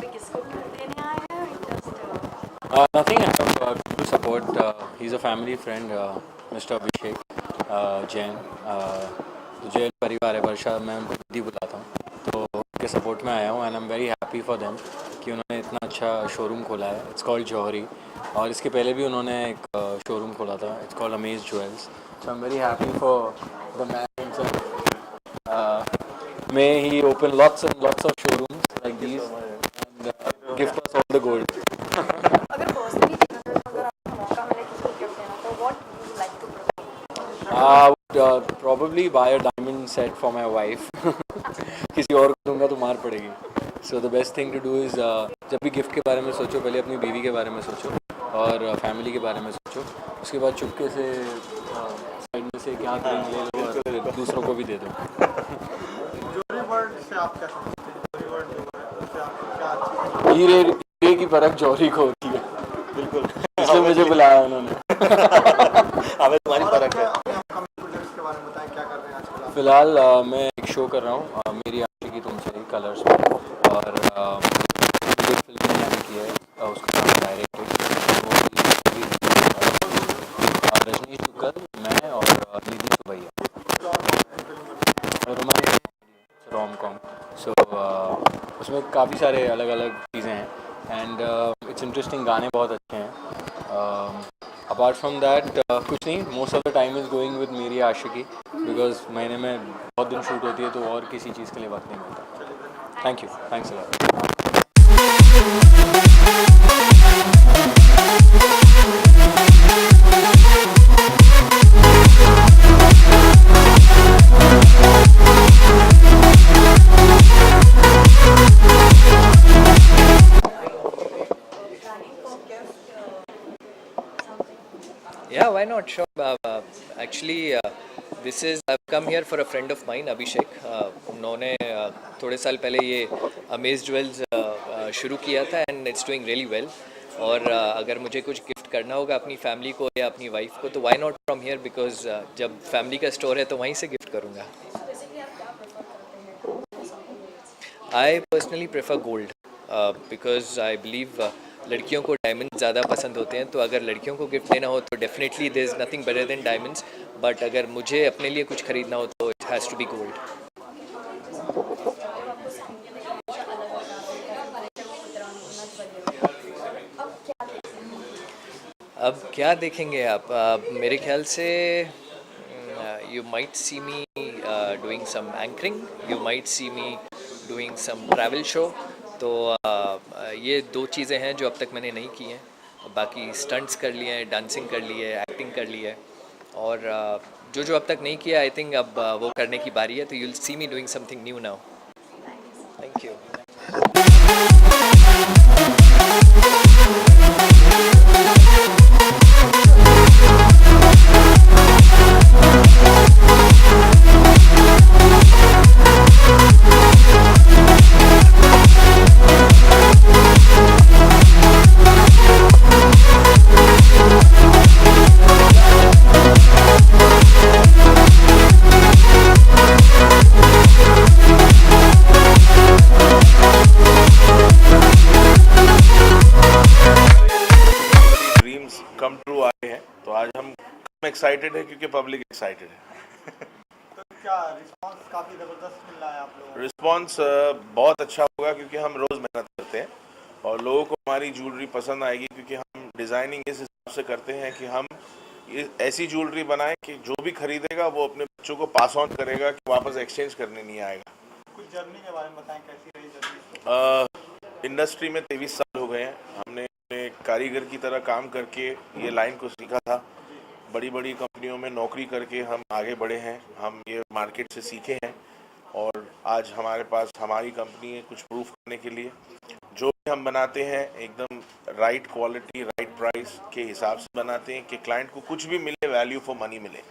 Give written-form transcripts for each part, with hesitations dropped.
पे किसको गिफ्ट देने आए हैं just Nothing. I have to support. He's a family friend, Mr. Abhishek Jain. तो जैन परिवार है वर्षा, मैं उनको दीदी बुलाता हूँ, तो उनके सपोर्ट में आया हूँ and I am very happy for them कि उन्होंने इतना अच्छा शोरूम खोला है. इट्स कॉल्ड जौहरी, और इसके पहले भी उन्होंने एक शोरूम खोला था. It's called amaze jewels. So I am very happy for the man himself. May he open lots and lots of showrooms like these and gift us all the gold. अगर personally देखा जाए तो अगर आपको मौका मिले किसी को गिफ्ट देना तो what would you like to prefer? I would probably buy a diamond set for my wife. किसी और को दूंगा तो मार पड़ेगी. So the best thing to do is जब भी गिफ्ट के बारे में सोचो, पहले अपनी बीवी के बारे में सोचो और फैमिली के बारे में सोचो. उसके बाद चुपके से साइड में से क्या रिंग ले लो और फिर दूसरों को भी दे दो. जोरी वर्ड से आप क्या समझते हैं? जोरी वर्ड जो है उससे आपको क्या अच्छी हीरे की परख जौहरी को होती है. बिल्कुल इसलिए मुझे बुलाया उन्होंने. हमें तुम्हारी फर्क है. अपने अपकमिंग प्रोजेक्ट्स के बारे में बताएं, क्या कर रहे हैं आजकल आप? फिलहाल मैं एक शो कर रहा हूँ, मेरी आशिकी तुमसे ही, कलर्स में, और एक फिल्म मैंने की है, उसका नाम डायरेक्टेड, वो रजनीश दुग्गल, मैं और निधि सुबैया, रोमांस रोम कॉम. सो उसमें काफ़ी सारे अलग अलग चीज़ें हैं एंड इट्स इंटरेस्टिंग. गाने बहुत अच्छे हैं. अपार्ट फ्रॉम दैट कुछ नहीं. Most of the time is going with मेरी आशिकी, बिकॉज महीने में बहुत दिन शूट होती है तो और किसी चीज़ के लिए वक्त नहीं मिलता. Thank you. Thanks a lot. Yeah, why not? Sure. Actually, this is I've come here for a friend of mine, Abhishek. उन्होंने थोड़े साल पहले ये अमेज ज्वेल्स शुरू किया था and it's doing really well. और अगर मुझे कुछ गिफ्ट करना होगा अपनी फैमिली को या अपनी वाइफ को तो why not from here, because जब फैमिली का स्टोर है तो वहीं से गिफ्ट करूँगा. I personally prefer gold because I believe लड़कियों को डायमंड ज़्यादा पसंद होते हैं. तो अगर लड़कियों को गिफ्ट देना हो तो definitely there is nothing better than diamonds. But अगर मुझे अपने लिए कुछ खरीदना हो तो it has to be gold. अब क्या देखेंगे आप? मेरे ख्याल से you might see me doing some anchoring, you might see me doing some travel show. तो ये दो चीज़ें हैं जो अब तक मैंने नहीं की हैं. बाकी स्टंट्स कर लिए हैं, डांसिंग कर ली है, एक्टिंग कर ली है, और जो जो अब तक नहीं किया आई थिंक अब वो करने की बारी है. तो you will see me doing something new now. Thank you. Come true आए हैं तो आज हम एक्साइटेड है क्योंकि पब्लिक एक्साइटेड है. तो क्या रिस्पांस काफ़ी ज़बरदस्त मिल रहा है आप लोगों को? रिस्पांस बहुत अच्छा होगा क्योंकि हम रोज़ मेहनत करते हैं और लोगों को हमारी ज्वेलरी पसंद आएगी क्योंकि हम डिज़ाइनिंग इस हिसाब से करते हैं कि हम ऐसी ज्वेलरी बनाएं कि जो भी खरीदेगा वो अपने बच्चों को पास ऑन करेगा, कि वापस एक्सचेंज करने नहीं आएगा. कुछ जर्नी के बारे में बताएं, कैसी रही जर्नी? इंडस्ट्री में 23 साल हो गए हैं. हमने कारीगर की तरह काम करके ये लाइन को सीखा था. बड़ी बड़ी कंपनियों में नौकरी करके हम आगे बढ़े हैं. हम ये मार्केट से सीखे हैं और आज हमारे पास हमारी कंपनी है कुछ प्रूफ करने के लिए. जो भी हम बनाते हैं एकदम राइट क्वालिटी, राइट प्राइस के हिसाब से बनाते हैं कि क्लाइंट को कुछ भी मिले, वैल्यू फॉर मनी मिले,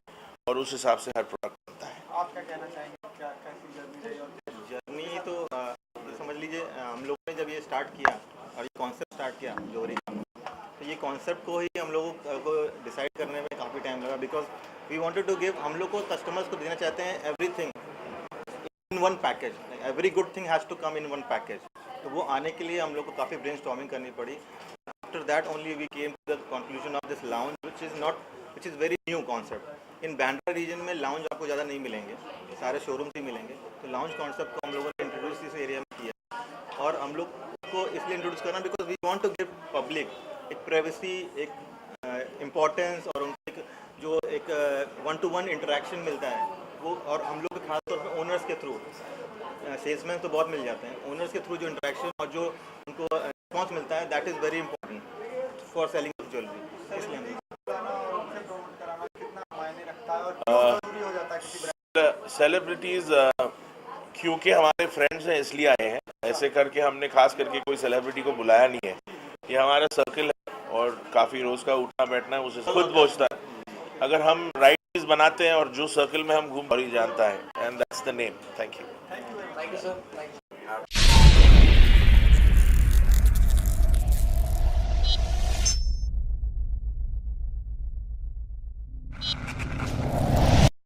और उस हिसाब से हर प्रोडक्ट बनता है. आप क्या कहना चाहेंगे? क्या कैसी जर्नी रही? और जर्नी तो समझ लीजिए हम लोगों ने जब ये स्टार्ट किया और ये कॉन्सेप्ट स्टार्ट किया जोहरी का, तो ये कॉन्सेप्ट को ही हम लोगों को डिसाइड करने में काफ़ी टाइम लगा. Because we wanted to give, हम लोग को कस्टमर्स को देना चाहते हैं everything in one package. Every good thing has to come in one package. तो वो आने के लिए हम लोग को काफ़ी ब्रेनस्टॉर्मिंग करनी पड़ी. After that only we came to the conclusion of this lounge which is very new concept. In Bandra region में लाउंज आपको ज़्यादा नहीं मिलेंगे, सारे शोरूम्स ही मिलेंगे. तो लाउंज कॉन्सेप्ट को हम लोगों ने इंट्रोड्यूस इस एरिया में किया, और हम लोग को इसलिए इंट्रोड्यूस करना because we want to give public एक प्राइवेसी, एक इम्पोर्टेंस, और उनको एक जो एक वन टू वन इंटरेक्शन मिलता है वो. और हम लोग खासतौर पर ओनर्स के थ्रू, सेल्समैन तो बहुत मिल जाते हैं, ओनर्स के थ्रू जो इंटरेक्शन और जो उनको रिस्पॉन्स मिलता है, that is very important for selling of jewellery. इसलिए हम सेलिब्रिटीज़ क्योंकि हमारे फ्रेंड्स हैं इसलिए आए हैं. ऐसे करके हमने खास करके कोई सेलिब्रिटी को बुलाया नहीं है. ये हमारा सर्कल है और काफ़ी रोज़ का उठना बैठना है उसे खुद पहुँचता है. अगर हम राइट चीज़ बनाते हैं और जो सर्कल में हम घूम, और ही जानता है. And that's the name. Thank you. Thank you, sir. Thank you.